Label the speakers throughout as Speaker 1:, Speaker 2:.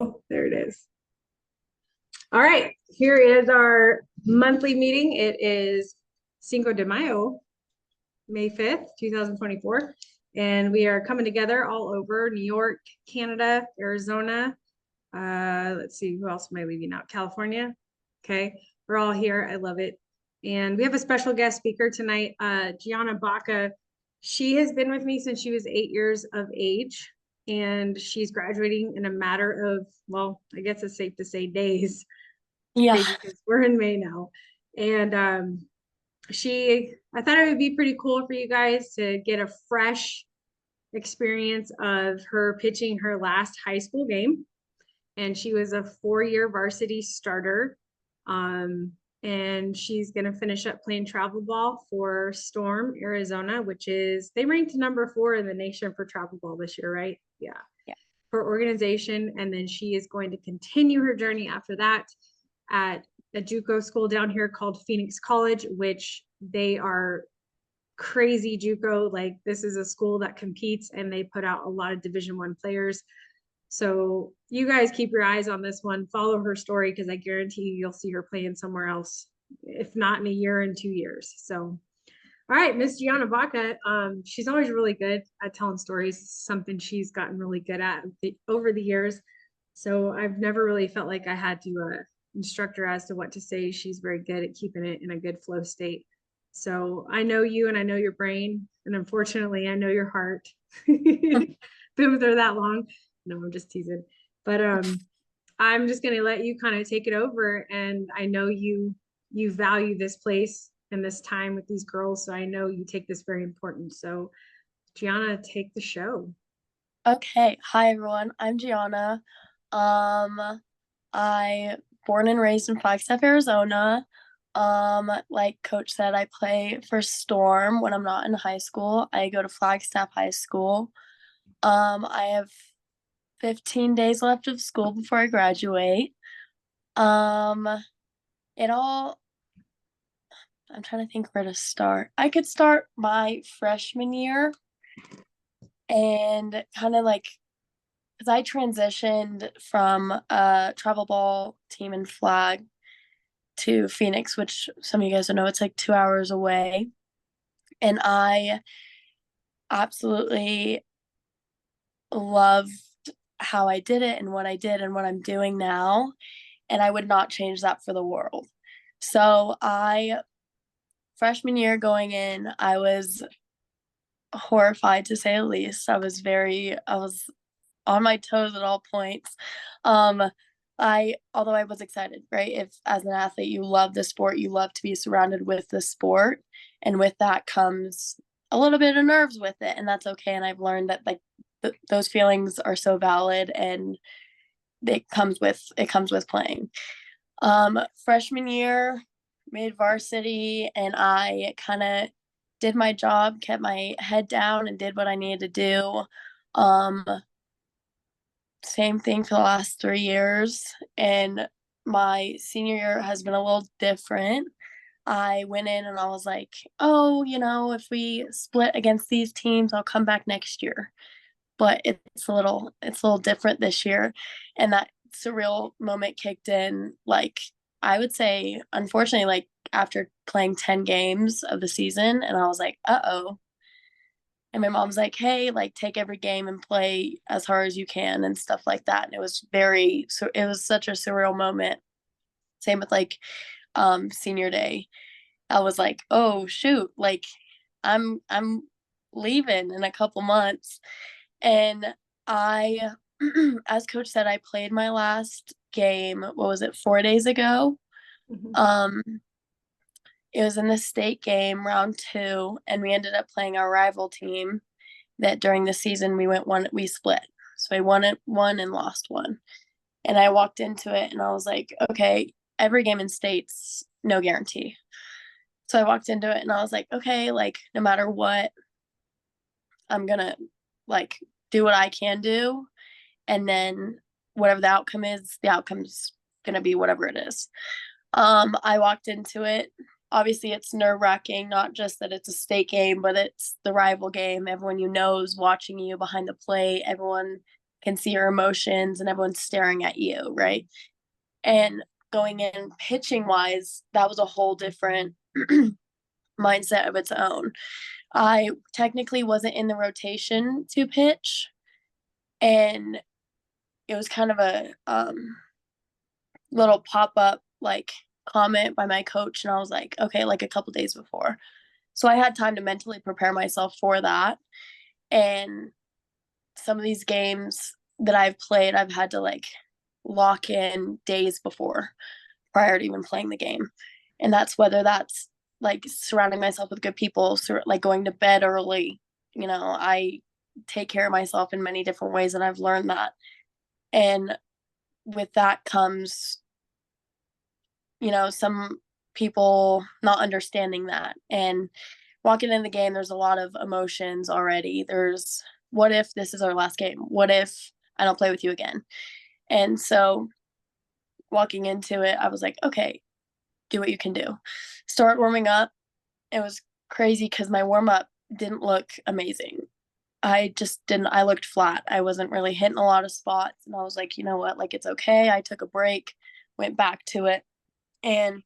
Speaker 1: Oh, there it is. All right, here is our monthly meeting. It is Cinco de Mayo, May 5th, 2024. And we are coming together all over New York, Canada, Arizona. Let's see, who else am I leaving out? California. Okay, we're all here. I love it. And we have a special guest speaker tonight, Gianna Baca. She has been with me since she was 8 years of age, and she's graduating in a matter of, well, I guess it's safe to say days. It's
Speaker 2: Yeah.
Speaker 1: crazy because we're in May now. And I thought it would be pretty cool for you guys to get a fresh experience of her pitching her last high school game. And she was a 4 year varsity starter. Um, and she's going to finish up playing travel ball for Storm, Arizona, which is, they ranked number 4 in the nation for travel ball this year, right? Yeah.
Speaker 2: Yeah.
Speaker 1: Her organization. And then she is going to continue her journey after that at a JUCO school down here called Phoenix College, which they are crazy JUCO. Like, this is a school that competes and they put out a lot of Division I players. So you guys keep your eyes on this one. Follow her story because I guarantee you'll see her playing somewhere else, if not in a year, in 2 years. So, all right, Miss Gianna Baca. She's always really good at telling stories. Something she's gotten really good at over the years. So I've never really felt like I had to instruct her as to what to say. She's very good at keeping it in a good flow state. So I know you and I know your brain, and unfortunately, I know your heart. Been with her that long. No, I'm just teasing. But I'm just gonna let you kind of take it over. And I know you value this place and this time with these girls. So I know you take this very important. So Gianna, take the show.
Speaker 2: Okay. Hi everyone. I'm Gianna. I born and raised in Flagstaff, Arizona. Like Coach said, I play for Storm when I'm not in high school. I go to Flagstaff High School. I have 15 days left of school before I graduate. Um, it all I'm trying to think where to start. I could start my freshman year and kind of like because I transitioned from a travel ball team in Flag to Phoenix, which some of you guys don't know, it's like 2 hours away. And I absolutely loved how I did it and what I did and what I'm doing now. And I would not change that for the world. So freshman year going in, I was horrified to say the least. I was on my toes at all points. Um, although I was excited, right? If as an athlete you love the sport, you love to be surrounded with the sport, and with that comes a little bit of nerves with it, and that's okay. And I've learned that like those feelings are so valid, and it comes with playing. Freshman year, made varsity, and I kind of did my job, kept my head down, and did what I needed to do. Um, Same thing for the last 3 years. And my senior year has been a little different. I went in and I was like, oh, if we split against these teams, I'll come back next year. But it's a little different this year. And that surreal moment kicked in, like, I would say, unfortunately, like after playing 10 games of the season, and I was like, uh-oh, and my mom's like, hey, like take every game and play as hard as you can and stuff like that. And it was such a surreal moment. Same with like senior day. I was like, oh shoot, like I'm leaving in a couple months. And I as coach said, I played my last game, what was it, 4 days ago?
Speaker 1: Mhm.
Speaker 2: Um it was in the state game, round two, and we ended up playing our rival team that during the season we split. So I won it one and lost one. And I walked into it and I was like, okay, every game in states, no guarantee. So I walked into it and I was like, okay, like no matter what, I'm gonna like do what I can do. And then whatever the outcome is, the outcome's gonna be whatever it is. I walked into it. Obviously, it's nerve wracking, not just that it's a state game, but it's the rival game. Everyone you know is watching you behind the plate. Everyone can see your emotions and everyone's staring at you, right? And going in pitching wise, that was a whole different mindset of its own. I technically wasn't in the rotation to pitch, and it was kind of a little pop-up like comment by my coach, and I was like, okay, like a couple days before. So I had time to mentally prepare myself for that. And some of these games that I've played, I've had to like lock in days before prior to even playing the game. And that's whether that's like surrounding myself with good people, like going to bed early. I take care of myself in many different ways, and I've learned that. And with that comes, some people not understanding that. And walking in the game, there's a lot of emotions already. There's, what if this is our last game? What if I don't play with you again? And so walking into it, I was like, okay, do what you can do. Start warming up. It was crazy because my warm up didn't look amazing. I just didn't, I looked flat. I wasn't really hitting a lot of spots. And I was like, you know what? Like, it's okay. I took a break, went back to it. And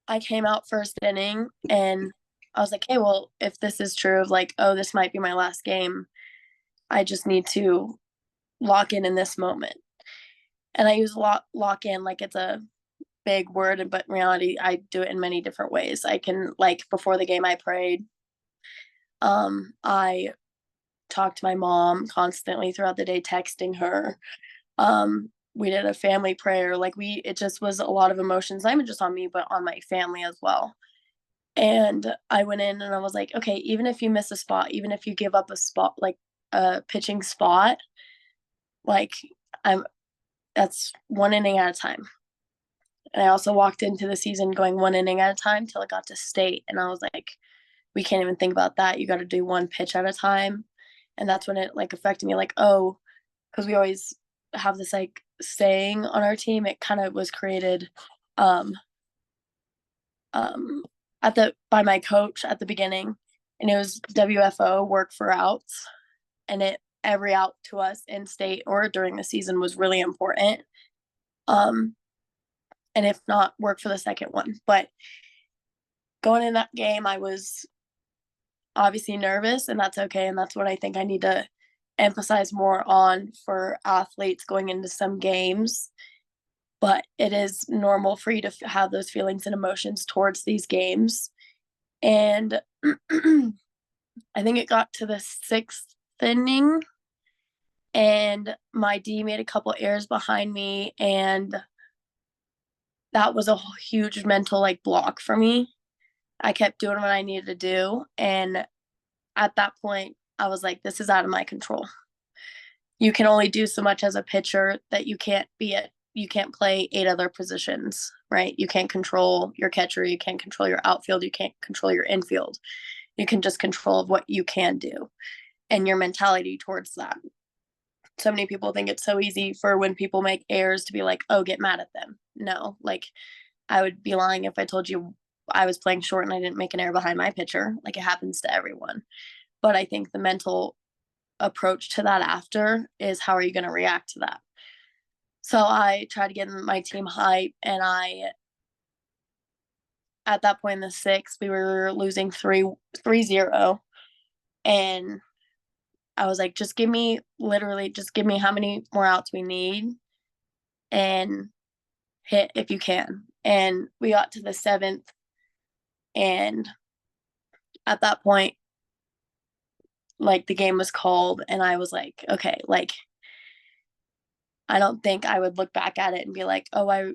Speaker 2: I came out first inning and I was like, hey, well, if this is true of like, oh, this might be my last game, I just need to lock in this moment. And I use lock in like it's a big word, but in reality, I do it in many different ways. I can, like, before the game, I prayed. I talked to my mom constantly throughout the day, texting her. We did a family prayer. Like, it just was a lot of emotions, not even just on me, but on my family as well. And I went in and I was like, okay, even if you miss a spot, even if you give up a spot, like a pitching spot, like, that's one inning at a time. And I also walked into the season going one inning at a time till I got to state. And I was like, we can't even think about that. You got to do one pitch at a time. And that's when it like affected me, like, oh, because we always have this like saying on our team. It kind of was created um by my coach at the beginning, and it was WFO, work for outs. And every out to us in state or during the season was really important. And if not, work for the second one. But going in that game, I was obviously nervous, and that's okay. And that's what I think I need to emphasize more on for athletes going into some games. But it is normal for you to have those feelings and emotions towards these games. And I think it got to the sixth inning, and my D made a couple errors behind me, and that was a huge mental like block for me. I kept doing what I needed to do, and at that point, I was like, this is out of my control. You can only do so much as a pitcher that you can't play 8 other positions, right? You can't control your catcher, you can't control your outfield, you can't control your infield. You can just control what you can do and your mentality towards that. So many people think it's so easy for when people make errors to be like, oh, get mad at them. No, like, I would be lying if I told you I was playing short and I didn't make an error behind my pitcher. Like, it happens to everyone. But I think the mental approach to that after is, how are you going to react to that? So I tried to get my team hype, and at that point in the sixth, we were losing 3-0. And I was like, just give me how many more outs we need and hit if you can. And we got to the 7th. And at that point, like, the game was called, and I was like, okay, like, I don't think I would look back at it and be like, oh, I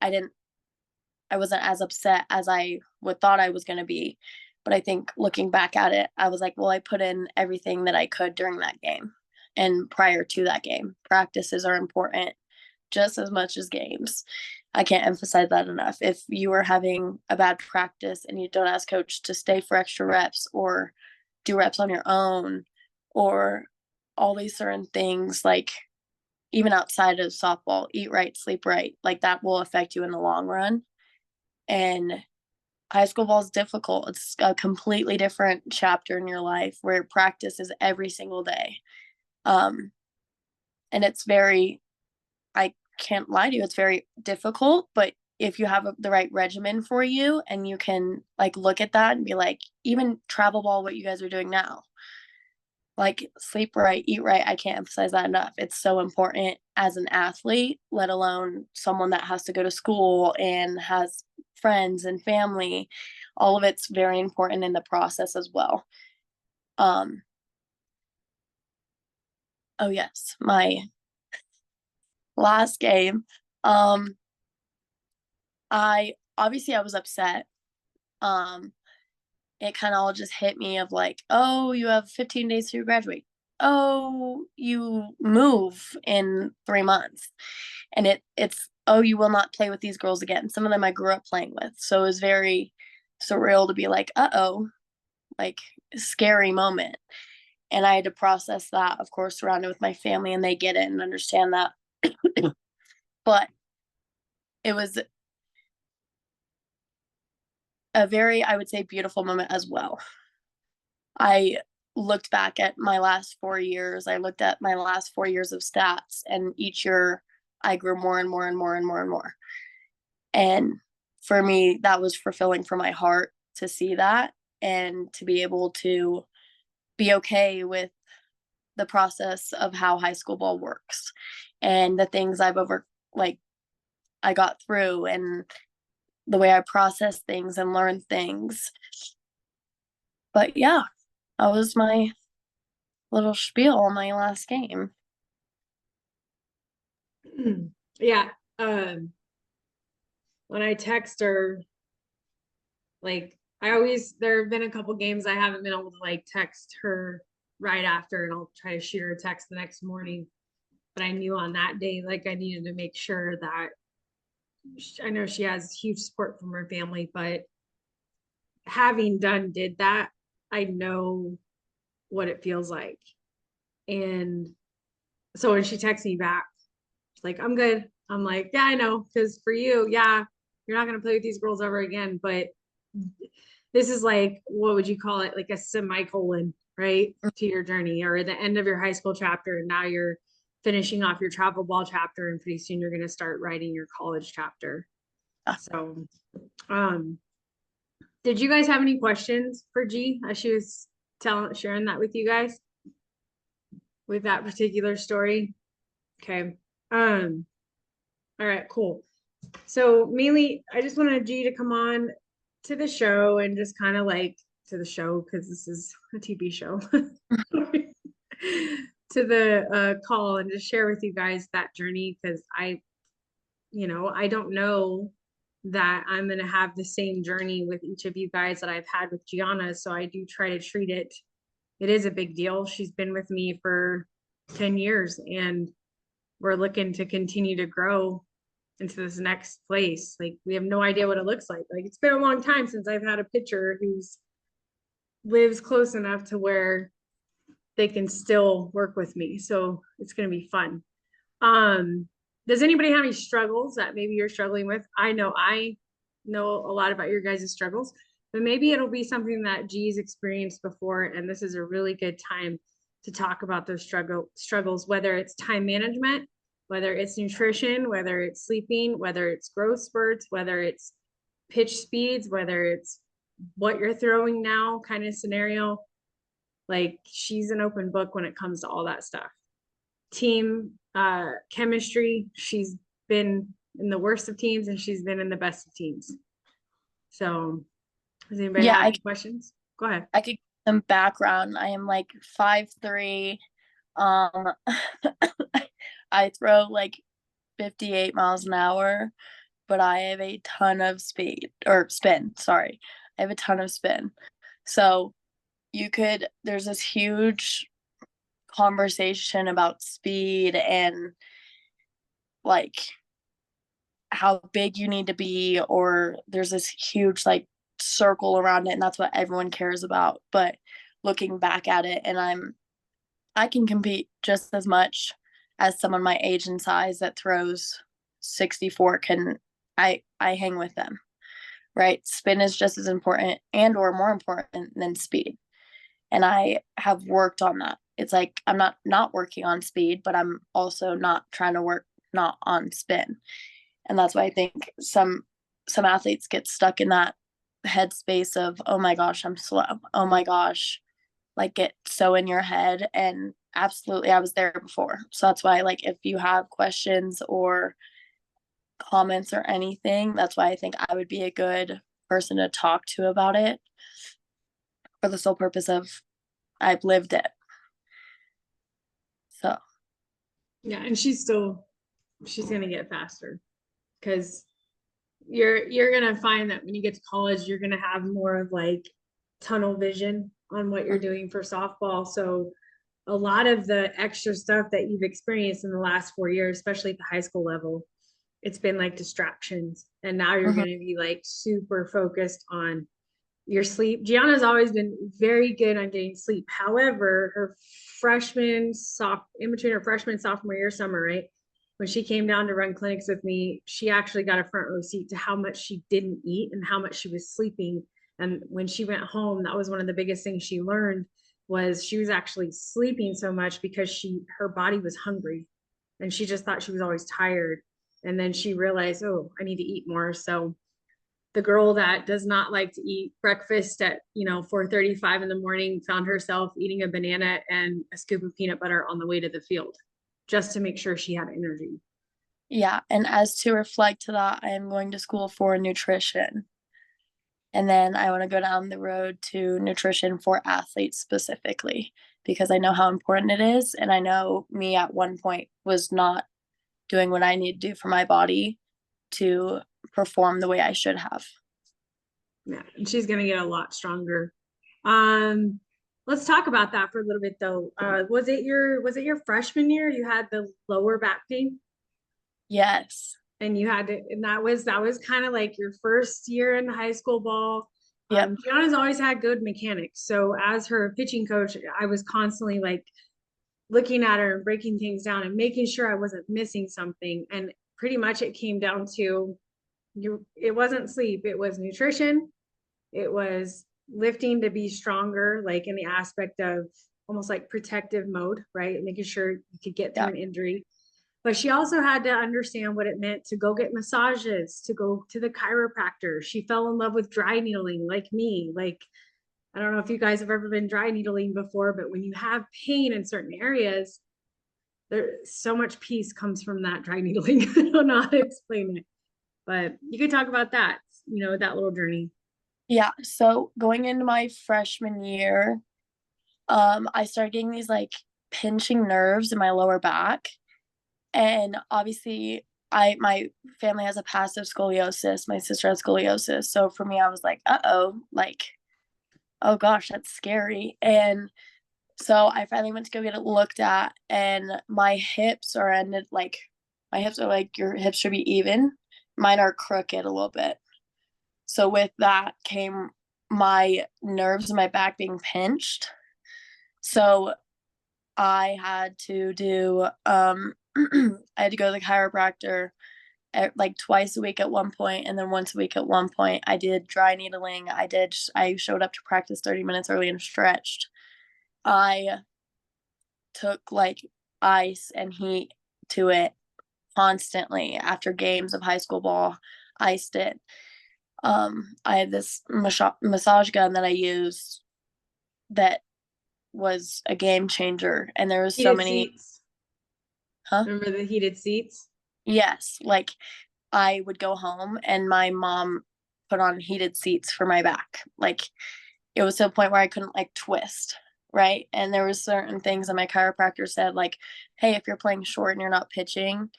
Speaker 2: wasn't as upset as I thought I was going to be. But I think looking back at it, I was like, well, I put in everything that I could during that game and prior to that game. Practices are important just as much as games. I can't emphasize that enough. If you are having a bad practice and you don't ask coach to stay for extra reps or do reps on your own or all these certain things, like even outside of softball, eat right, sleep right, like that will affect you in the long run. And high school ball is difficult. It's a completely different chapter in your life where practice is every single day. And it's I can't lie to you, it's very difficult, but if you have the right regimen for you and you can like look at that and be like, even travel ball, what you guys are doing now, like sleep right, eat right. I can't emphasize that enough. It's so important as an athlete, let alone someone that has to go to school and has friends and family. All of it's very important in the process as well. Oh yes, my last game. Um, I was upset. Um, it kind of all just hit me of like, oh, you have 15 days to graduate. Oh, you move in 3 months. And it's oh, you will not play with these girls again. Some of them I grew up playing with. So it was very surreal to be like, uh-oh, like scary moment. And I had to process that, of course, surrounded with my family, and they get it and understand that. But it was a very, I would say, beautiful moment as well. I looked back at my last 4 years. I looked at my last 4 years of stats, and each year I grew more and more and more and more and more. And for me, that was fulfilling for my heart to see that and to be able to be okay with the process of how high school ball works and the things I got through, and the way I process things and learn things. But yeah, that was my little spiel on my last game.
Speaker 1: Yeah. When I text her, like there have been a couple games I haven't been able to like text her right after, and I'll try to shoot her a text the next morning. But I knew on that day, like I needed to make sure that I know she has huge support from her family, but having did that, I know what it feels like. And so when she texts me back, she's like, I'm good. I'm like, yeah, I know. Because for you, yeah, you're not going to play with these girls ever again. But this is like, what would you call it? Like a semicolon, right? To your journey, or the end of your high school chapter. And now you're finishing off your travel ball chapter. And pretty soon you're going to start writing your college chapter. So, did you guys have any questions for G as she was sharing that with you guys with that particular story? Okay. All right, cool. So mainly I just wanted G to come on to the show and just kind of like to the show, because this is a TV show, to the call and just share with you guys that journey, because I don't know that I'm going to have the same journey with each of you guys that I've had with Gianna. So I do try to treat it. It is a big deal. She's been with me for 10 years, and we're looking to continue to grow into this next place. Like, we have no idea what it looks like. Like, it's been a long time since I've had a pitcher who's lives close enough to where they can still work with me. So it's going to be fun. Does anybody have any struggles that maybe you're struggling with? I know a lot about your guys' struggles, but maybe it'll be something that G's experienced before, and this is a really good time to talk about those struggles, whether it's time management, whether it's nutrition, whether it's sleeping, whether it's growth spurts, whether it's pitch speeds, whether it's what you're throwing now kind of scenario. Like, she's an open book when it comes to all that stuff. Team chemistry, she's been in the worst of teams and she's been in the best of teams. So does anybody have any questions? Go ahead.
Speaker 2: I could give some background. I am like 5'3". I throw like 58 miles an hour, but I have a ton of spin. Sorry. I have a ton of spin. So there's this huge conversation about speed and like how big you need to be, or there's this huge like circle around it, and that's what everyone cares about. But looking back at it, and I can compete just as much as someone my age and size that throws 64 can. I hang with them, right? Spin is just as important and or more important than speed, and I have worked on that it's like I'm not working on speed, but I'm also not trying to work not on spin. And that's why I think some athletes get stuck in that headspace of, oh my gosh, I'm slow. Oh my gosh, like get so in your head. And absolutely, I was there before. So that's why, like, if you have questions or comments or anything, that's why I think I would be a good person to talk to about it, for the sole purpose of I've lived it. So
Speaker 1: Yeah, and she's gonna get faster because you're gonna find that when you get to college, you're gonna have more of like tunnel vision on what you're doing for softball. So a lot of the extra stuff that you've experienced in the last 4 years, especially at the high school level, it's been like distractions. And now you're
Speaker 2: mhm.
Speaker 1: gonna be like super focused on your sleep. Gianna's always been very good on getting sleep. However, her in between her freshman and sophomore year summer, right? When she came down to run clinics with me, she actually got a front row seat to how much she didn't eat and how much she was sleeping. And when she went home, that was one of the biggest things she learned was she was actually sleeping so much because her body was hungry and she just thought she was always tired. And then she realized, oh, I need to eat more. So the girl that does not like to eat breakfast at 4:35 in the morning found herself eating a banana and a scoop of peanut butter on the way to the field just to make sure she had energy.
Speaker 2: Yeah, and as to reflect to that, I am going to school for nutrition. And then I want to go down the road to nutrition for athletes specifically, because I know how important it is. And I know me at one point was not doing what I need to do for my body to perform the way I should have.
Speaker 1: Yeah, and she's going to get a lot stronger. um let's talk about that for a little bit though. Was it your freshman year you had the lower back pain?
Speaker 2: Yes.
Speaker 1: And you had to, and that was kind of like your first year in high school ball.
Speaker 2: Yep.
Speaker 1: Gianna's always had good mechanics. So as her pitching coach, I was constantly like looking at her and breaking things down and making sure I wasn't missing something. And pretty much it came down to it wasn't sleep, it was nutrition, it was lifting to be stronger, like in the aspect of almost like protective mode, right? Making sure you could get through
Speaker 2: Yep.
Speaker 1: an injury. But she also had to understand what it meant to go get massages, to go to the chiropractor. She fell in love with dry needling like me. Like, I don't know if you guys have ever been dry needling before, but when you have pain in certain areas, there so much peace comes from that dry needling. I don't know how to explain it, but you could talk about that, that little journey.
Speaker 2: Yeah. So going into my freshman year, I started getting these like pinching nerves in my lower back. And obviously, my family has a passive scoliosis. My sister has scoliosis. So for me, I was like, uh-oh, like, oh gosh, that's scary. And so I finally went to go get it looked at, and my hips are like, your hips should be even. Mine are crooked a little bit. So with that came my nerves in my back being pinched. So I had to do I had to go to the chiropractor like twice a week at one point, and then once a week at one point. I did dry needling. I showed up to practice 30 minutes early and stretched. I took like ice and heat to it constantly after games of high school ball, iced it. I had this massage gun that I used that was a game changer, and there was so
Speaker 1: Heated
Speaker 2: many.
Speaker 1: seats.
Speaker 2: Huh?
Speaker 1: Remember the heated seats?
Speaker 2: Yes, like I would go home and my mom put on heated seats for my back. Like it was to a point where I couldn't like twist, right? And there was certain things that my chiropractor said, like, hey, if you're playing short and you're not pitching,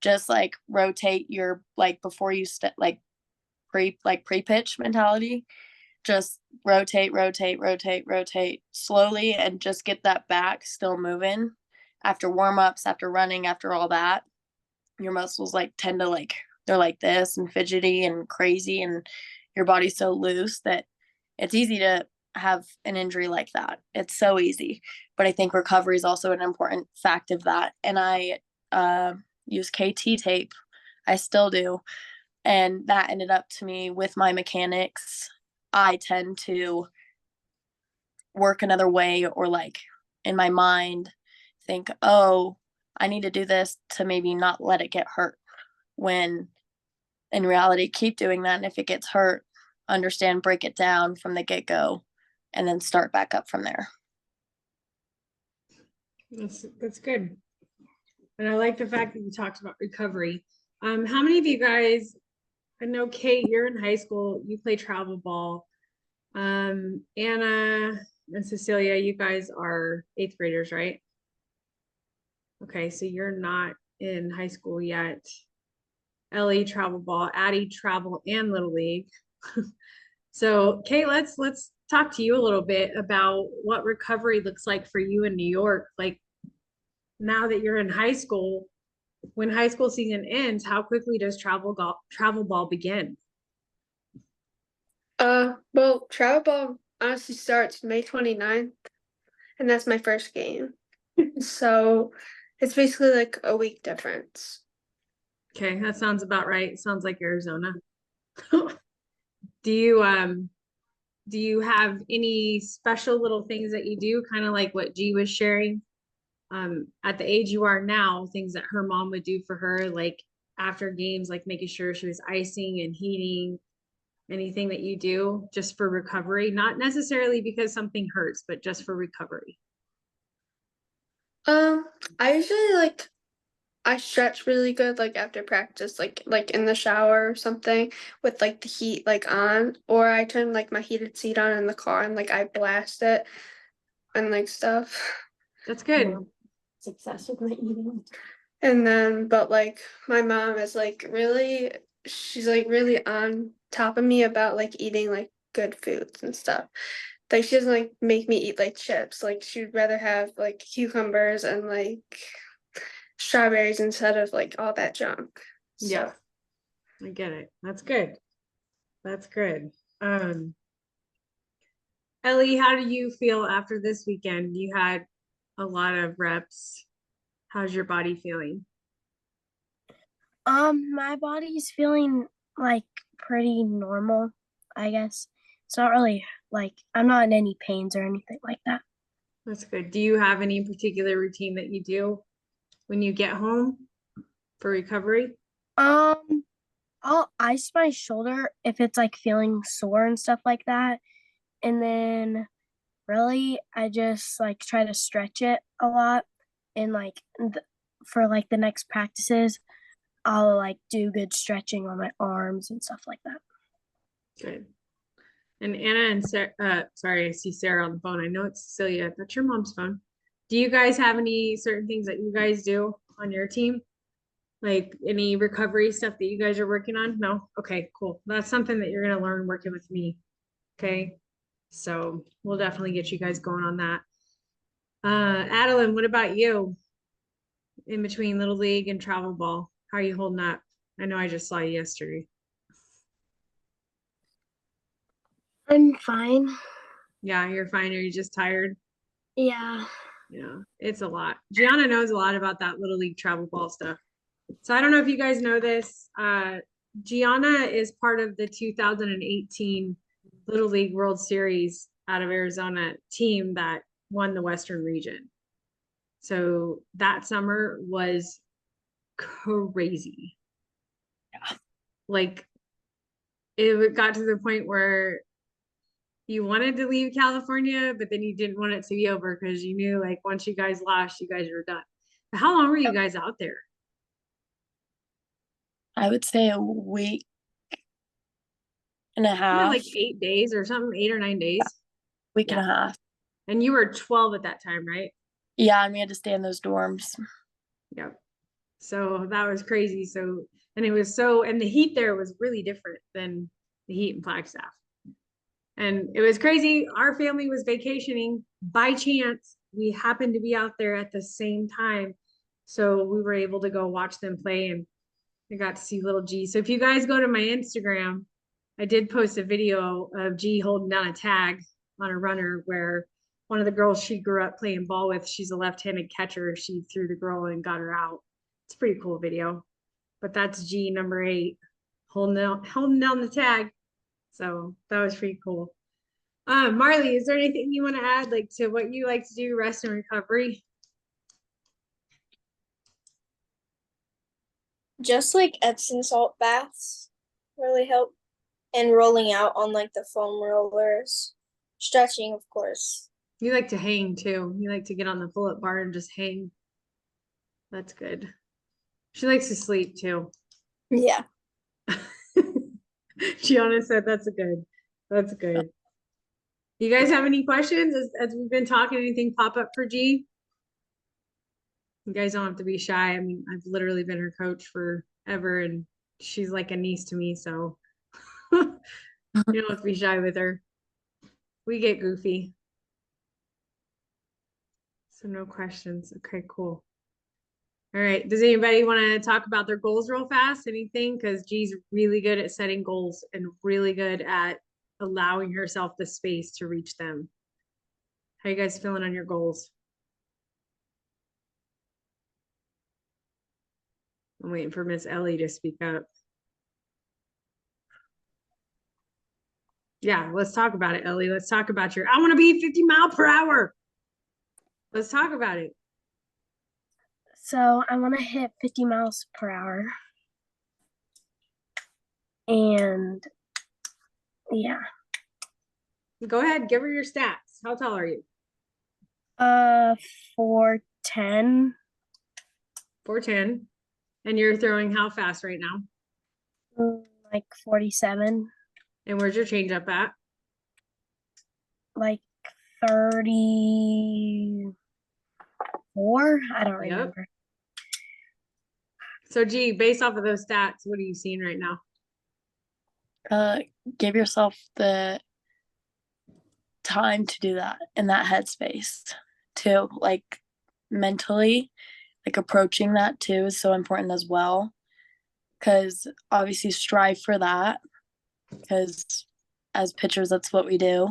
Speaker 2: just like rotate your like before you like pre-pitch mentality. Just rotate, rotate, rotate, rotate slowly and just get that back still moving after warm-ups, after running, after all that. Your muscles like tend to like they're like this and fidgety and crazy, and your body's so loose that it's easy to have an injury like that. It's so easy. But I think recovery is also an important fact of that. And I use KT tape. I still do. And that ended up to me with my mechanics. I tend to work another way or like in my mind think, oh, I need to do this to maybe not let it get hurt, when in reality, keep doing that. And if it gets hurt, understand, break it down from the get-go, and then start back up from there.
Speaker 1: That's good. And I like the fact that you talked about recovery. How many of you guys, I know Kate, you're in high school, you play travel ball. Anna and Cecilia, you guys are 8th graders, right? Okay, so you're not in high school yet. Ellie, travel ball, Addie, travel and Little League. So Kate, let's talk to you a little bit about what recovery looks like for you in New York. Like, now that you're in high school, when high school season ends, how quickly does travel ball begin?
Speaker 3: Well, travel ball honestly starts May 29th, and that's my first game. So it's basically like a week difference.
Speaker 1: Okay, that sounds about right. Sounds like Arizona. Do you have any special little things that you do, kind of like what G was sharing? At the age you are now, things that her mom would do for her, like after games, like making sure she was icing and heating, anything that you do just for recovery, not necessarily because something hurts, but just for recovery.
Speaker 3: I usually I stretch really good like after practice, like in the shower or something with like the heat like on, or I turn like my heated seat on in the car and like I blast it and like stuff.
Speaker 1: That's good.
Speaker 2: Success with my eating.
Speaker 3: And then, but like my mom is like really, she's like really on top of me about like eating like good foods and stuff. Like she doesn't like make me eat like chips. Like she'd rather have like cucumbers and like strawberries instead of like all that junk.
Speaker 1: Yeah,
Speaker 3: So
Speaker 1: I get it. That's good. That's good. Ellie, how do you feel after this weekend? You had a lot of reps. How's your body feeling?
Speaker 4: My body's feeling like pretty normal, I guess. It's not really like I'm not in any pains or anything like that.
Speaker 1: That's good. Do you have any particular routine that you do when you get home for recovery?
Speaker 4: Um, I'll ice my shoulder if it's like feeling sore and stuff like that. And then really I just like try to stretch it a lot, and like for like the next practices, I'll like do good stretching on my arms and stuff like that.
Speaker 1: Good. And Anna and Sarah, sorry, I see Sarah on the phone. I know it's Cecilia. That's your mom's phone. Do you guys have any certain things that you guys do on your team? Like any recovery stuff that you guys are working on? No? Okay, cool. That's something that you're going to learn working with me. Okay. So we'll definitely get you guys going on that. Adeline, what about you in between Little League and travel ball? How are you holding up? I know I just saw you yesterday.
Speaker 4: I'm fine.
Speaker 1: Yeah, you're fine. Are you just tired?
Speaker 4: Yeah.
Speaker 1: Yeah, it's a lot. Gianna knows a lot about that Little League travel ball stuff. So I don't know if you guys know this. Gianna is part of the 2018 Little League World Series out of Arizona team that won the Western region. So that summer was crazy.
Speaker 2: Yeah.
Speaker 1: Like it got to the point where you wanted to leave California, but then you didn't want it to be over because you knew like once you guys lost, you guys were done. But how long were you guys out there?
Speaker 2: I would say a week and a
Speaker 1: Yeah,
Speaker 2: half.
Speaker 1: like 8 days or something, 8 or 9 days.
Speaker 2: Week
Speaker 1: Yeah.
Speaker 2: and a half.
Speaker 1: And you were 12 at that time, right?
Speaker 2: Yeah, and we had to stay in those dorms.
Speaker 1: Yep. So that was crazy. So, and it was so, and the heat there was really different than the heat in Flagstaff. And it was crazy. Our family was vacationing by chance. We happened to be out there at the same time. So we were able to go watch them play, and I got to see little G. So if you guys go to my Instagram, I did post a video of G holding down a tag on a runner where one of the girls she grew up playing ball with, she's a left-handed catcher. She threw the girl and got her out. It's a pretty cool video. But that's G number 8 holding down the tag. So that was pretty cool. Marley, is there anything you want to add, like to what you like to do, rest and recovery?
Speaker 5: Just like Epsom salt baths really help, and rolling out on like the foam rollers, stretching, of course.
Speaker 1: You like to hang too. You like to get on the pull-up bar and just hang. That's good. She likes to sleep too.
Speaker 5: Yeah.
Speaker 1: Gianna said that's good. That's good. You guys have any questions as we've been talking? Anything pop up for G? You guys don't have to be shy. I mean, I've literally been her coach forever and she's like a niece to me, so you don't have to be shy with her. We get goofy. So no questions. Okay, cool. All right. Does anybody want to talk about their goals real fast? Anything? Because G's really good at setting goals and really good at allowing herself the space to reach them. How you guys feeling on your goals? I'm waiting for Miss Ellie to speak up. Yeah, let's talk about it, Ellie. Let's talk about I want to be 50 miles per hour. Let's talk about it.
Speaker 4: So I want to hit 50 miles per hour. And yeah.
Speaker 1: Go ahead, give her your stats. How tall are you?
Speaker 4: 4'10".
Speaker 1: 4'10". And you're throwing how fast right now?
Speaker 4: Like 47.
Speaker 1: And where's your changeup at?
Speaker 4: Like 34. I don't remember.
Speaker 1: So G, based off of those stats, what are you seeing right now?
Speaker 2: Give yourself the time to do that in that headspace too, like mentally, like approaching that too is so important as well, because obviously strive for that, because as pitchers that's what we do,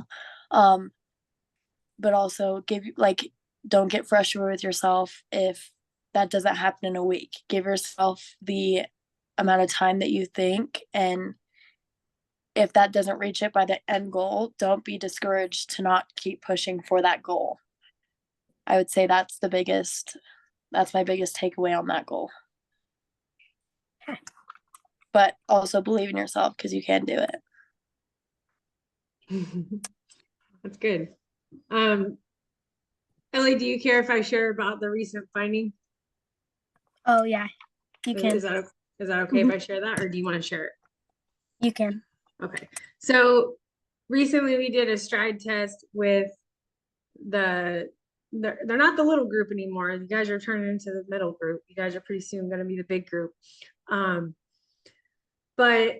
Speaker 2: but also don't get frustrated with yourself if that doesn't happen in a week. Give yourself the amount of time that you think, and if that doesn't reach it by the end goal, don't be discouraged to not keep pushing for that goal. I would say that's my biggest takeaway on that goal. But also believe in yourself, because you can do it.
Speaker 1: That's good. Ellie, do you care if I share about the recent finding?
Speaker 4: Oh yeah, you can.
Speaker 1: Is that okay if I share that, or do you want to share it?
Speaker 4: You can.
Speaker 1: Okay. So recently we did a stride test with they're not the little group anymore. You guys are turning into the middle group. You guys are pretty soon going to be the big group. But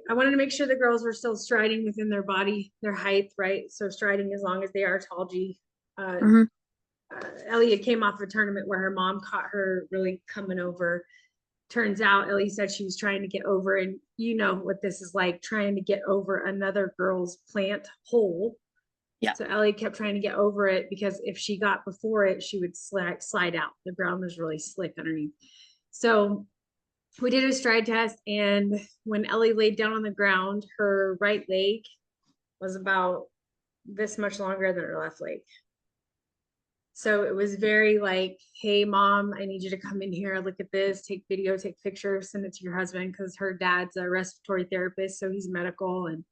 Speaker 1: I wanted to make sure the girls were still striding within their body, their height, right? So striding as long as they are tall. G. Elliot came off a tournament where her mom caught her really coming over. Turns out Ellie said she was trying to get over, and you know what this is like, trying to get over another girl's plant hole.
Speaker 2: Yeah.
Speaker 1: So Ellie kept trying to get over it, because if she got before it, she would slide out. The ground was really slick underneath. So we did a stride test, and when Ellie laid down on the ground, her right leg was about this much longer than her left leg. So it was very like, hey, mom, I need you to come in here, look at this, take video, take pictures, send it to your husband, because her dad's a respiratory therapist, so he's medical. And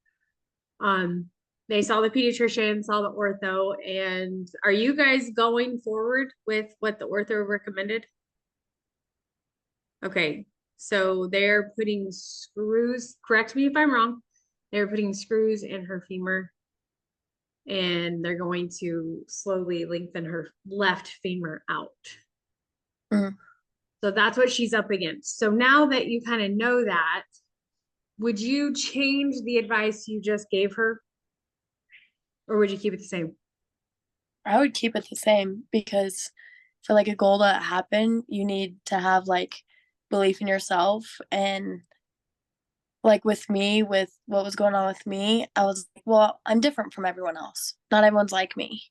Speaker 1: they saw the pediatrician, saw the ortho. And are you guys going forward with what the ortho recommended? Okay, so they're putting screws, correct me if I'm wrong, they're putting screws in her femur, and they're going to slowly lengthen her left femur out. So that's what she's up against. So now that you kind of know that, would you change the advice you just gave her? Or would you keep it the same?
Speaker 2: I would keep it the same, because for like a goal to happen, you need to have like belief in yourself. And like with me, with what was going on with me, I was like, well, I'm different from everyone else. Not everyone's like me.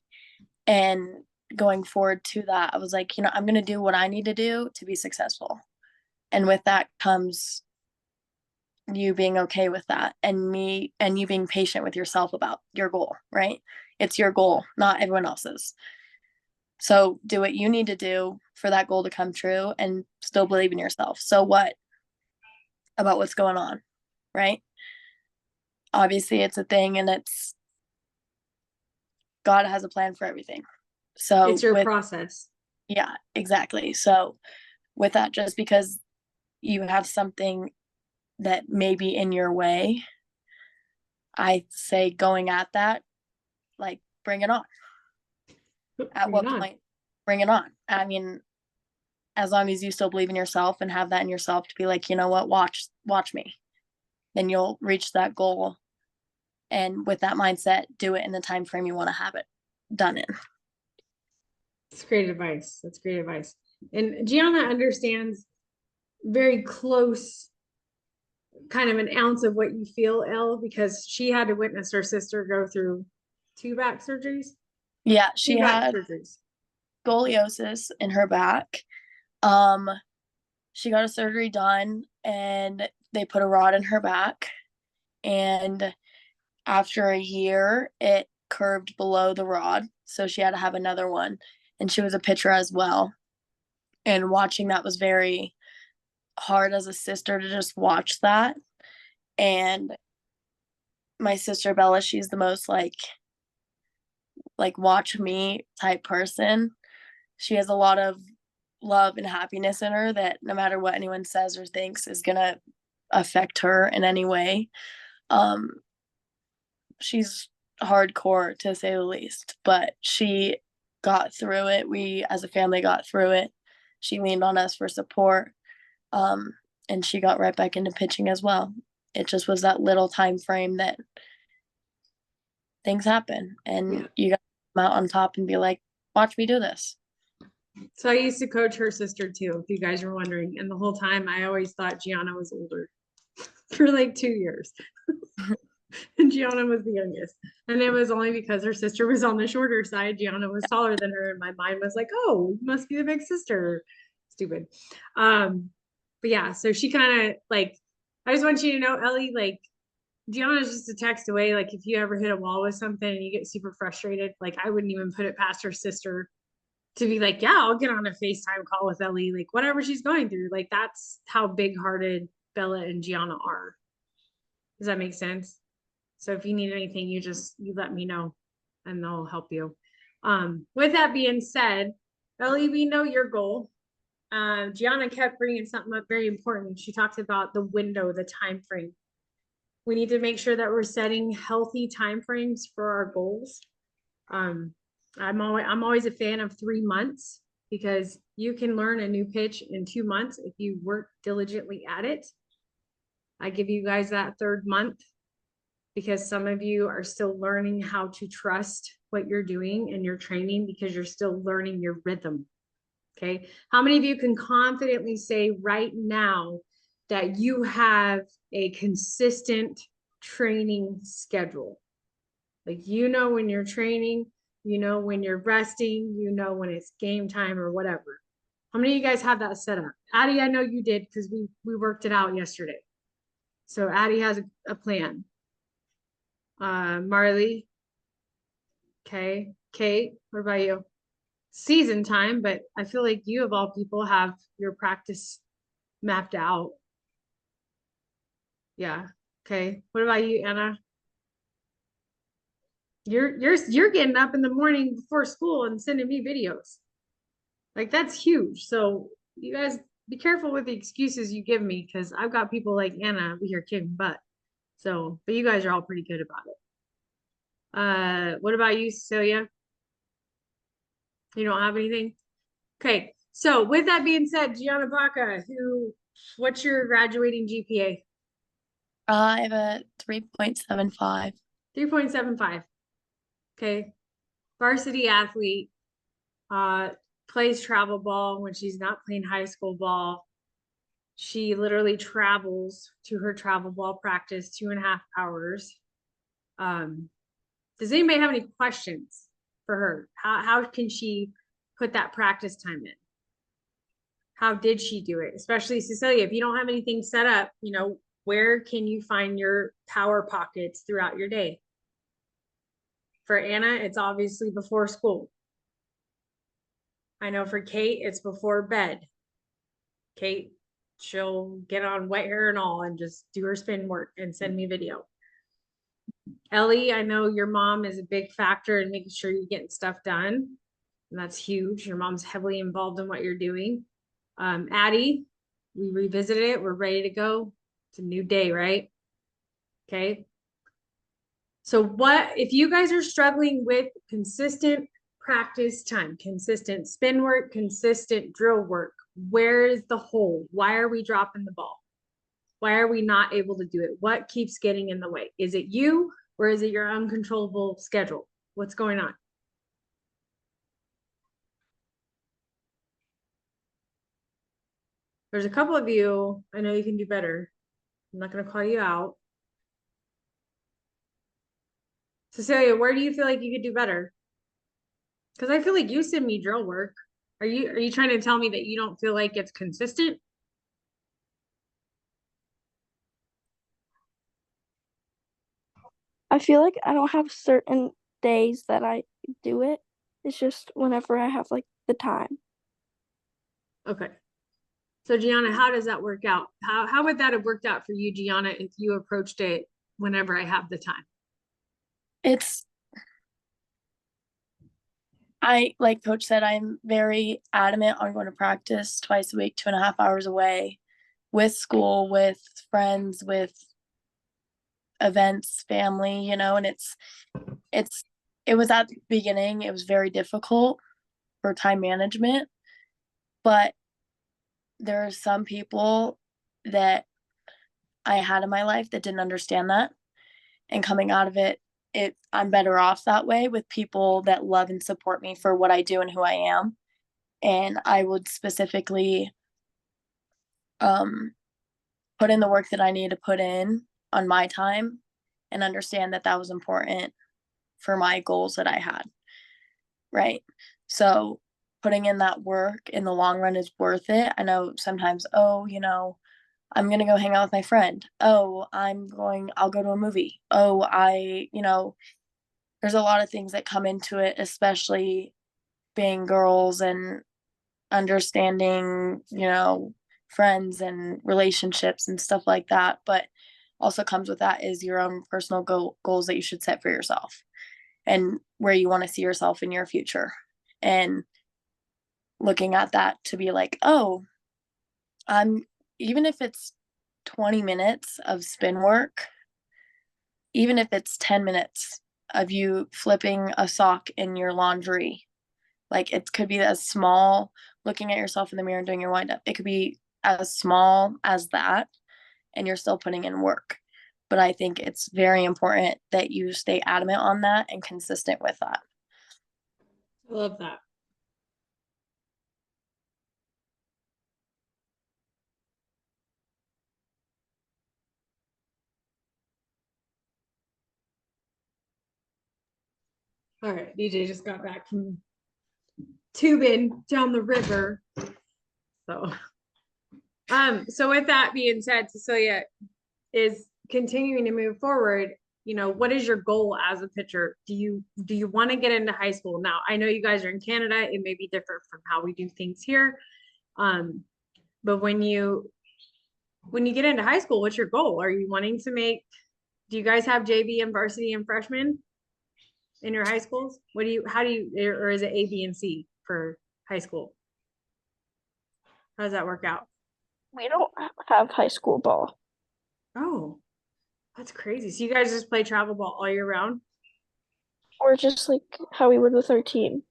Speaker 2: And going forward to that, I was like, I'm going to do what I need to do to be successful. And with that comes you being okay with that, and you being patient with yourself about your goal, right? It's your goal, not everyone else's. So do what you need to do for that goal to come true and still believe in yourself. So what about what's going on, right? Obviously it's a thing, and it's God has a plan for everything. So
Speaker 1: It's your process.
Speaker 2: yeah, exactly. So with that, just because you have something that may be in your way, I say going at that, like, bring it on. At
Speaker 1: Bring
Speaker 2: what
Speaker 1: it on.
Speaker 2: point? Bring it on. I mean, as long as you still believe in yourself and have that in yourself to be like, you know what, watch me, then you'll reach that goal. And with that mindset, do it in the time frame you want to have it done in.
Speaker 1: That's great advice. That's great advice. And Gianna understands very close, kind of an ounce of what you feel, Elle, because she had to witness her sister go through 2 back surgeries.
Speaker 2: Yeah,
Speaker 1: 2
Speaker 2: she
Speaker 1: back
Speaker 2: had
Speaker 1: surgeries.
Speaker 2: scoliosis in her back. She got a surgery done and they put a rod in her back. And after a year, it curved below the rod. So she had to have another one. And she was a pitcher as well. And watching that was very hard as a sister to just watch that. And my sister Bella, she's the most like watch me type person. She has a lot of love and happiness in her that no matter what anyone says or thinks is gonna affect her in any way. She's hardcore to say the least, but she got through it. We as a family got through it. She leaned on us for support. And she got right back into pitching as well. It just was that little time frame that things happen and you got to come out on top and be like, watch me do this.
Speaker 1: So I used to coach her sister too, if you guys were wondering. And the whole time I always thought Gianna was older for like 2 years. And Gianna was the youngest. And it was only because her sister was on the shorter side. Gianna was taller than her. And my mind was like, oh, you must be the big sister. Stupid. But yeah, so she kind of like, I just want you to know, Ellie, like, Gianna's just a text away. Like, if you ever hit a wall with something and you get super frustrated, like, I wouldn't even put it past her sister to be like, yeah, I'll get on a FaceTime call with Ellie, like, whatever she's going through. Like, that's how big-hearted Bella and Gianna are. Does that make sense? So if you need anything, you let me know and they'll help you. With that being said, Ellie, we know your goal. Gianna kept bringing something up very important. She talked about the window, the time frame. We need to make sure that we're setting healthy time frames for our goals. I'm always a fan of 3 months because you can learn a new pitch in 2 months if you work diligently at it. I give you guys that 3rd month because some of you are still learning how to trust what you're doing and your training because you're still learning your rhythm. Okay. How many of you can confidently say right now that you have a consistent training schedule? Like, you know, when you're training, you know, when you're resting, you know, when it's game time or whatever. How many of you guys have that set up? Addie, I know you did because we worked it out yesterday. So Addie has a plan. Marley. Okay. Kate, what about you? Season time, but I feel like you of all people have your practice mapped out. Yeah. Okay. What about you, Anna? You're getting up in the morning before school and sending me videos. Like, that's huge. So you guys be careful with the excuses you give me because I've got people like Anna over here kicking butt. So, but you guys are all pretty good about it. What about you, Cecilia? You don't have anything? Okay. So with that being said, Gianna Baca, what's your graduating GPA?
Speaker 2: I have a 3.75.
Speaker 1: 3.75. Okay. Varsity athlete, plays travel ball when she's not playing high school ball. She literally travels to her travel ball practice 2.5 hours. Does anybody have any questions for her? How can she put that practice time in? How did she do it? Especially Cecilia, if you don't have anything set up, you know, where can you find your power pockets throughout your day? For Anna, it's obviously before school. I know for Kate, it's before bed. Kate, she'll get on wet hair and all and just do her spin work and send me video. Ellie, I know your mom is a big factor in making sure you're getting stuff done. And that's huge. Your mom's heavily involved in what you're doing. Addie, we revisited it. We're ready to go. It's a new day, right? Okay. So what, if you guys are struggling with consistent practice time, consistent spin work, consistent drill work, where is the hole? Why are we dropping the ball? Why are we not able to do it? What keeps getting in the way? Is it you or is it your uncontrollable schedule? What's going on? There's a couple of you, I know you can do better. I'm not going to call you out. Cecilia, where do you feel like you could do better? Because I feel like you send me drill work. Are you trying to tell me that you don't feel like it's consistent?
Speaker 6: I feel like I don't have certain days that I do it. It's just whenever I have like the time.
Speaker 1: Okay. So Gianna, how does that work out? How would that have worked out for you, Gianna, if you approached it whenever I have the time?
Speaker 2: Like Coach said, I'm very adamant on going to practice twice a week, 2.5 hours away, with school, with friends, with events, family, you know, and it was at the beginning, it was very difficult for time management, but there are some people that I had in my life that didn't understand that. And coming out of it, I'm better off that way with people that love and support me for what I do and who I am. And I would specifically put in the work that I need to put in on my time and understand that that was important for my goals that I had. Right. So putting in that work in the long run is worth it. I know sometimes, oh, you know, I'm going to go hang out with my friend. Oh, I'll go to a movie. Oh, there's a lot of things that come into it, especially being girls and understanding, friends and relationships and stuff like that. But also comes with that is your own personal goals that you should set for yourself and where you want to see yourself in your future. And looking at that to be like, oh, even if it's 20 minutes of spin work, even if it's 10 minutes of you flipping a sock in your laundry, like it could be as small, looking at yourself in the mirror and doing your wind up. It could be as small as that, and you're still putting in work. But I think it's very important that you stay adamant on that and consistent with that.
Speaker 1: I love that. All right, DJ just got back from tubing down the river. So with that being said, Cecilia is continuing to move forward. What is your goal as a pitcher? Do you want to get into high school? Now, I know you guys are in Canada. It may be different from how we do things here. But when you get into high school, what's your goal? Are you wanting to do you guys have JV and varsity and freshmen in your high schools? Or is it A, B, and C for high school? How does that work out?
Speaker 6: We don't have high school ball.
Speaker 1: Oh, that's crazy. So you guys just play travel ball all year round?
Speaker 6: Or just like how we would with our team.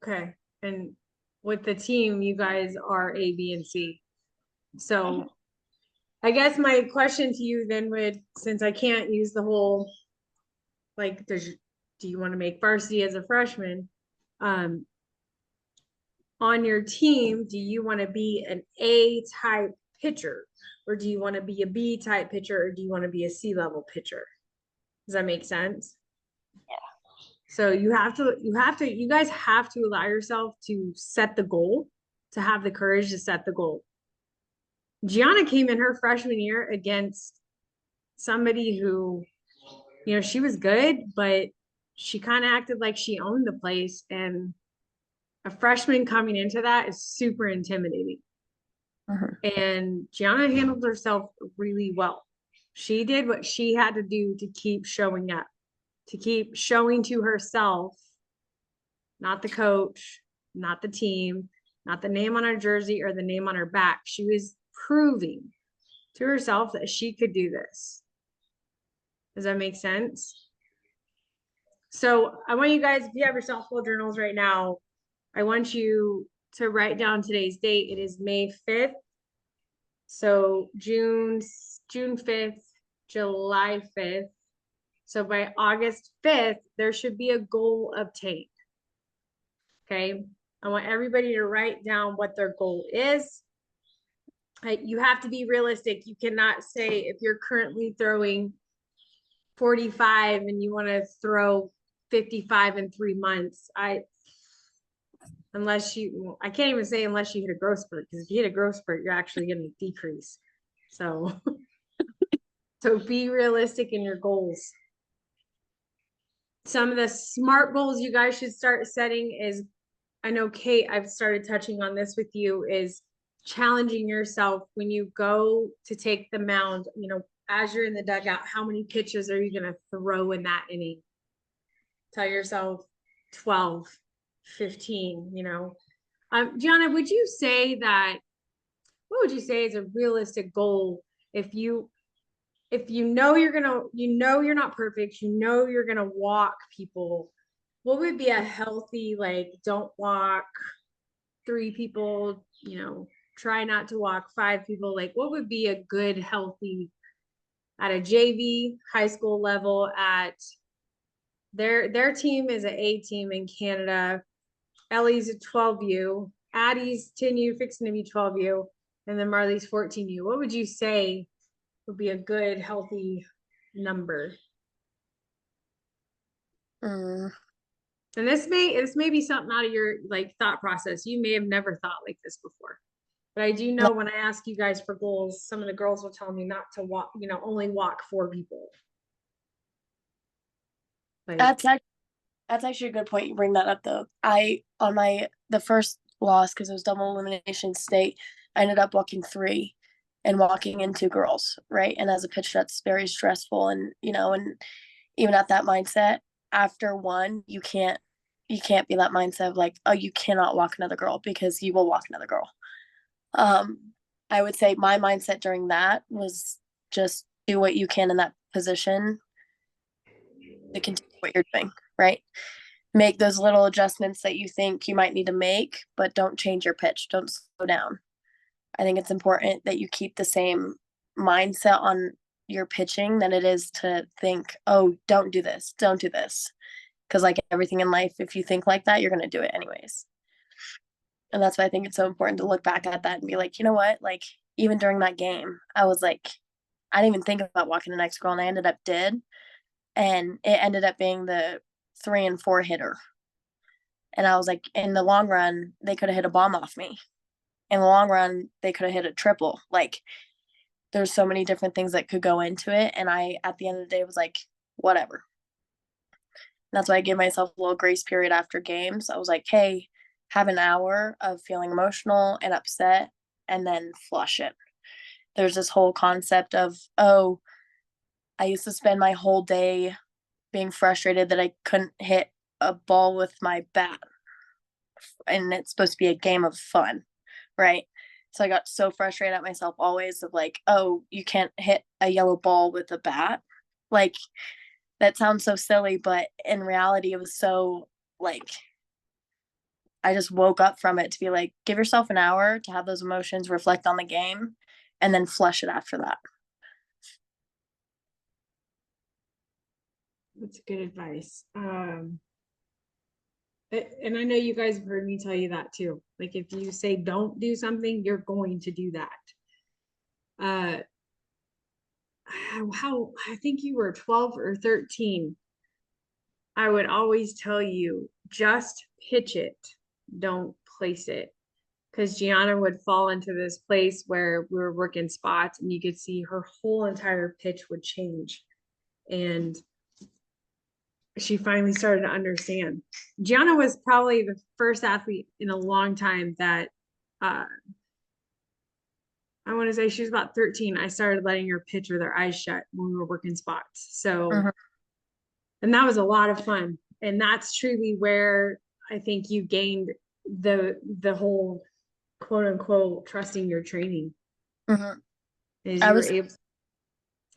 Speaker 1: Okay. And with the team, you guys are A, B, and C. So I guess my question to you then since I can't use the whole, like, do you want to make varsity as a freshman? On your team, do you want to be an A type pitcher, or do you want to be a B type pitcher, or do you want to be a C level pitcher? Does that make sense?
Speaker 6: Yeah.
Speaker 1: So you guys have to allow yourself to set the goal, to have the courage to set the goal. Gianna came in her freshman year against somebody who, she was good, but she kind of acted like she owned the place, and a freshman coming into that is super intimidating. And Gianna handled herself really well. She did what she had to do to keep showing up, to keep showing to herself, not the coach, not the team, not the name on her jersey or the name on her back. She was proving to herself that she could do this. Does that make sense? So I want you guys, if you have your softball journals right now, I want you to write down today's date. It is May 5th. So June 5th, July 5th. So by August 5th, there should be a goal obtained. Okay. I want everybody to write down what their goal is. You have to be realistic. You cannot say if you're currently throwing 45 and you want to throw 55 in 3 months. I can't even say unless you hit a growth spurt, because if you hit a growth spurt, you're actually going to decrease. So, so be realistic in your goals. Some of the smart goals you guys should start setting is, I know Kate, I've started touching on this with you, is challenging yourself when you go to take the mound, you know, as you're in the dugout, how many pitches are you going to throw in that inning? Tell yourself 12, 15, you know. Gianna, would you say that, what would you say is a realistic goal if you know you're not perfect, you know you're gonna walk people, what would be a healthy, like, don't walk 3 people, you know, try not to walk 5 people, like what would be a good healthy at a JV high school level? At their team is an A team in Canada. Ellie's a 12U, Addie's 10U, fixing to be 12U, and then Marley's 14U. What would you say would be a good healthy number? And this may be something out of your like thought process. You may have never thought like this before. But I do know when I ask you guys for goals, some of the girls will tell me not to walk, you know, only walk 4 people. Like,
Speaker 2: that's actually a good point you bring that up though. On the first loss, because it was double elimination state, I ended up walking 3 and walking in 2 girls, right? And as a pitcher, that's very stressful. And you know, and even at that mindset, after 1, you can't be that mindset of like, oh, you cannot walk another girl, because you will walk another girl. I would say my mindset during that was just do what you can in that position to continue what you're doing, right? Make those little adjustments that you think you might need to make, but don't change your pitch. Don't slow down. I think it's important that you keep the same mindset on your pitching than it is to think, oh, don't do this. Don't do this. Because like everything in life, if you think like that, you're going to do it anyways. And that's why I think it's so important to look back at that and be like, you know what? Like, even during that game, I was like, I didn't even think about walking the next girl, and I ended up did. And it ended up being the 3 and 4 hitter. And I was like, in the long run, they could have hit a bomb off me. In the long run, they could have hit a triple. Like, there's so many different things that could go into it. And I, at the end of the day, was like, whatever. And that's why I gave myself a little grace period after games. I was like, hey, have an hour of feeling emotional and upset, and then flush it. There's this whole concept of, oh, I used to spend my whole day being frustrated that I couldn't hit a ball with my bat. And it's supposed to be a game of fun, right? So I got so frustrated at myself always of like, oh, you can't hit a yellow ball with a bat. Like, that sounds so silly, but in reality, it was so like, I just woke up from it to be like, give yourself an hour to have those emotions, reflect on the game, and then flush it after that.
Speaker 1: that's good advice. And I know you guys have heard me tell you that too. Like, if you say don't do something, you're going to do that. How I think you were 12 or 13. I would always tell you, just pitch it, don't place it. Because Gianna would fall into this place where we were working spots and you could see her whole entire pitch would change. And she finally started to understand. Gianna was probably the first athlete in a long time that I want to say she was about 13. I started letting her pitch with her eyes shut when we were working spots. So, and that was a lot of fun. And that's truly where I think you gained the whole quote unquote trusting your training. Is you were able.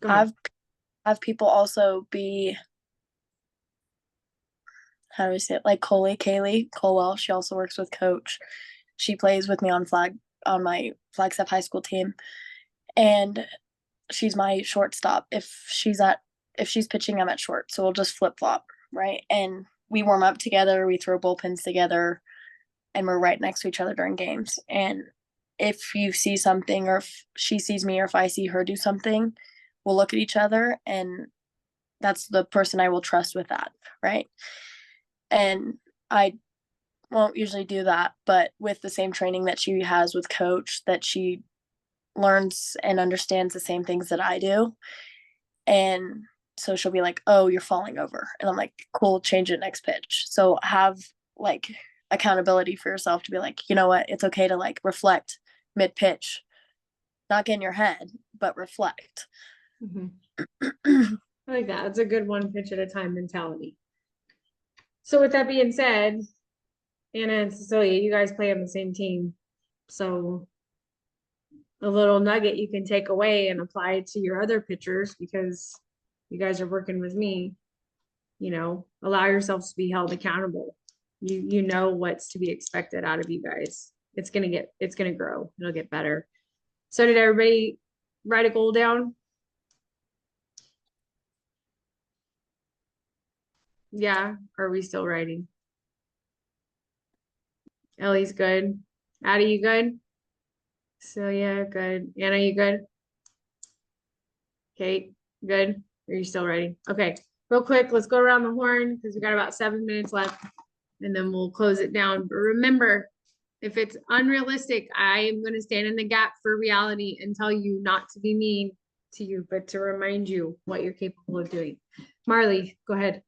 Speaker 1: Go ahead.
Speaker 2: Have people also be, how do we say it, like Kaylee Colwell. She also works with Coach. She plays with me on my Flagstaff high school team, and she's my shortstop. If she's pitching, I'm at short, so we'll just flip flop, right? And we warm up together, we throw bullpens together, and we're right next to each other during games. And if you see something, or if she sees me, or if I see her do something, we'll look at each other, and that's the person I will trust with that, right? And I won't usually do that, but with the same training that she has with Coach, that she learns and understands the same things that I do. And so she'll be like, oh, you're falling over. And I'm like, cool, change it next pitch. So have like accountability for yourself to be like, you know what, it's okay to like reflect mid pitch, not get in your head, but reflect.
Speaker 1: I like that. It's a good one pitch at a time mentality. So with that being said, Anna and Cecilia, you guys play on the same team. So a little nugget you can take away and apply it to your other pitchers, because you guys are working with me, allow yourselves to be held accountable. You know what's to be expected out of you guys. It's gonna grow. It'll get better. So did everybody write a goal down? Yeah. Are we still writing? Ellie's good. Addie, you good? Celia, good. Anna, you good? Kate, good? Are you still writing? Okay, real quick, let's go around the horn because we got about 7 minutes left, and then we'll close it down. But remember, if it's unrealistic, I am going to stand in the gap for reality and tell you not to be mean to you, but to remind you what you're capable of doing. Marley, go ahead.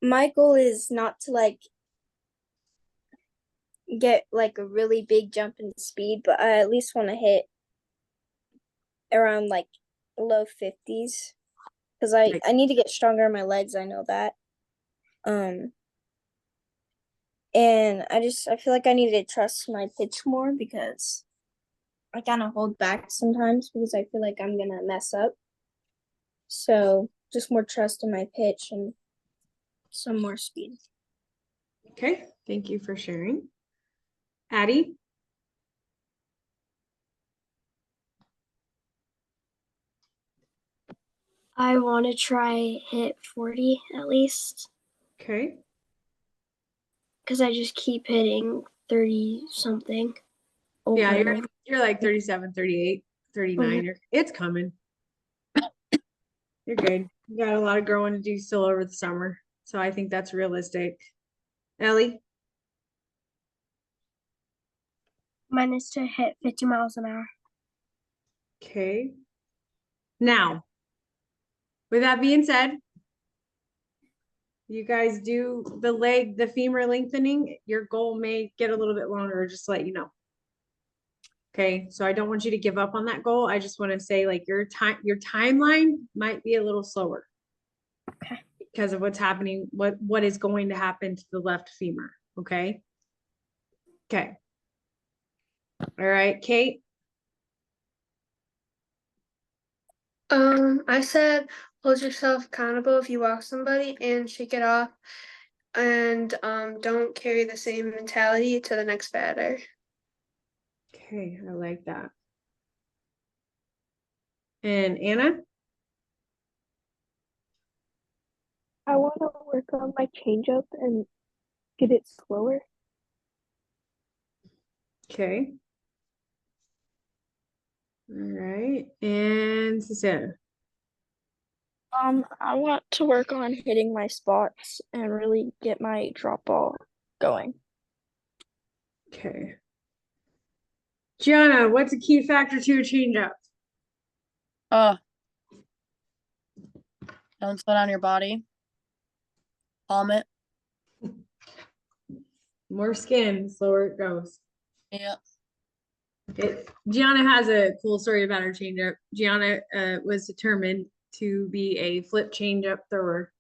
Speaker 5: My goal is not to like get like a really big jump in speed, but I at least want to hit around like low 50s because I need to get stronger in my legs. I know that. And I feel like I need to trust my pitch more because I kind of hold back sometimes because I feel like I'm gonna mess up. So just more trust in my pitch and some more speed.
Speaker 1: Okay, thank you for sharing. Addie?
Speaker 4: I want to try hit 40 at least.
Speaker 1: Okay.
Speaker 4: Because I just keep hitting 30 something.
Speaker 1: Yeah, you're like 37, 38, 39. It's coming. You're good. You got a lot of growing to do still over the summer. So I think that's realistic. Ellie?
Speaker 4: Mine is to hit 50 miles an hour.
Speaker 1: Okay. Now, with that being said, you guys do the femur lengthening, your goal may get a little bit longer, just to let you know. Okay, so I don't want you to give up on that goal. I just want to say like your timeline might be a little slower.
Speaker 4: Okay.
Speaker 1: Because of what's happening, what is going to happen to the left femur. Okay. Okay. All right, Kate.
Speaker 3: I said hold yourself accountable if you walk somebody and shake it off, and don't carry the same mentality to the next batter.
Speaker 1: Okay, I like that. And Anna?
Speaker 6: I want to work on my changeup and get it slower.
Speaker 1: Okay. All right. And Cecilia?
Speaker 6: I want to work on hitting my spots and really get my drop ball going.
Speaker 1: Okay. Gianna, what's a key factor to your changeup?
Speaker 2: Don't slow down your body. Palm it.
Speaker 1: More skin, slower it goes.
Speaker 2: Yeah.
Speaker 1: Gianna has a cool story about her changeup. Gianna was determined to be a flip changeup thrower,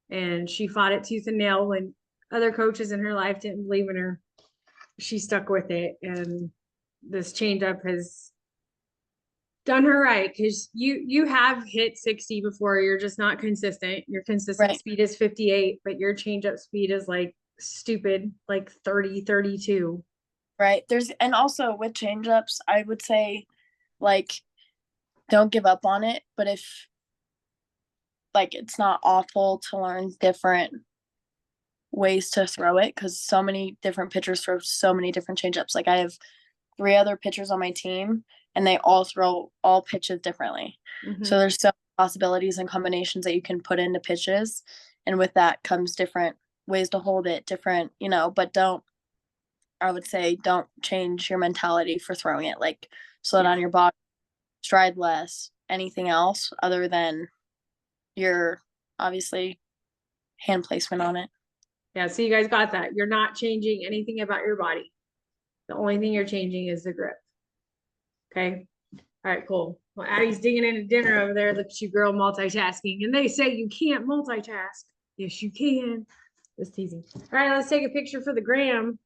Speaker 1: and she fought it tooth and nail when other coaches in her life didn't believe in her. She stuck with it, and this changeup has done her right, because you have hit 60 before. You're just not consistent. Your consistent
Speaker 2: Right.
Speaker 1: speed is 58, but your changeup speed is like stupid, like 30, 32.
Speaker 2: Right. And also with changeups, I would say, like, don't give up on it. But if, like, it's not awful to learn different ways to throw it, because so many different pitchers throw so many different changeups. Like, I have 3 other pitchers on my team, and they all throw all pitches differently.
Speaker 1: Mhm.
Speaker 2: So there's so many possibilities and combinations that you can put into pitches, and with that comes different ways to hold it, different, but I would say don't change your mentality for throwing it. Like, slow down your body, stride less, anything else other than your, obviously, hand placement on it.
Speaker 1: Yeah, so you guys got that. You're not changing anything about your body. The only thing you're changing is the grip. Okay. All right, cool. Well, Addie's digging into dinner over there. Look at you, girl, multitasking. And they say you can't multitask. Yes, you can. Just teasing. All right, let's take a picture for the gram.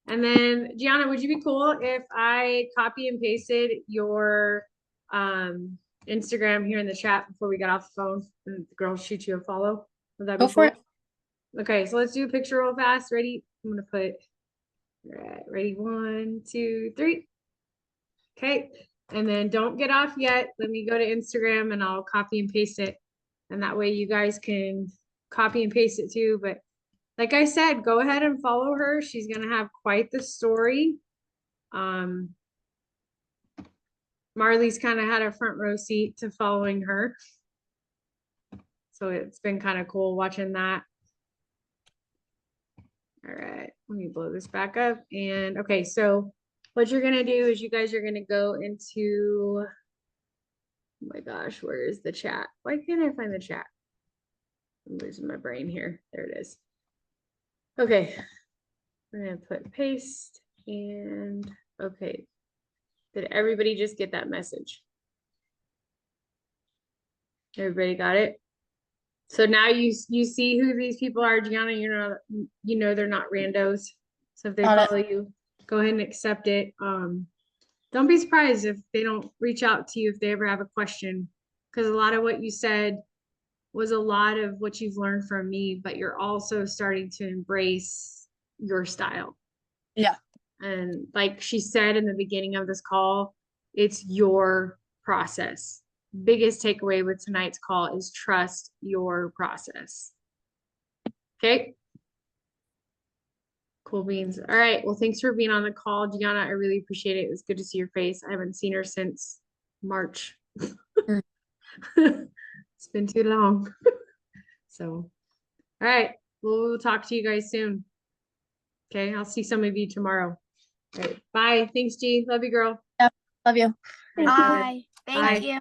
Speaker 1: And then, Gianna, would you be cool if I copy and pasted your Instagram here in the chat before we get off the phone, and the girls shoot you a follow? Would that be
Speaker 2: Go for
Speaker 1: cool? Okay, so let's do a picture real fast. Ready? I'm gonna put, all right, ready, 1, 2, 3. Okay, and then don't get off yet. Let me go to Instagram and I'll copy and paste it. And that way you guys can copy and paste it too. But like I said, go ahead and follow her. She's gonna have quite the story. Marley's kind of had a front row seat to following her. So it's been kind of cool watching that. All right, let me blow this back up. And okay, so what you're gonna do is you guys are gonna go into, oh my gosh, where is the chat? Why can't I find the chat? I'm losing my brain here. There it is. Okay, we're gonna put paste and okay. Did everybody just get that message? Everybody got it? So now you see who these people are, Gianna. You know they're not randos. So if they
Speaker 2: Got it.
Speaker 1: follow you, go ahead and accept it. Don't be surprised if they don't reach out to you if they ever have a question, because a lot of what you said was a lot of what you've learned from me, but you're also starting to embrace your style.
Speaker 2: Yeah.
Speaker 1: And like she said in the beginning of this call, it's your process. Biggest takeaway with tonight's call is trust your process. Okay. Cool beans. All right. Well, thanks for being on the call, Gianna. I really appreciate it. It was good to see your face. I haven't seen her since March. It's been too long. So, all right. Well, we'll talk to you guys soon. Okay. I'll see some of you tomorrow. All right. Bye. Thanks, G. Love you, girl.
Speaker 2: Love you.
Speaker 6: Bye.
Speaker 4: Thank
Speaker 1: Bye.
Speaker 4: you.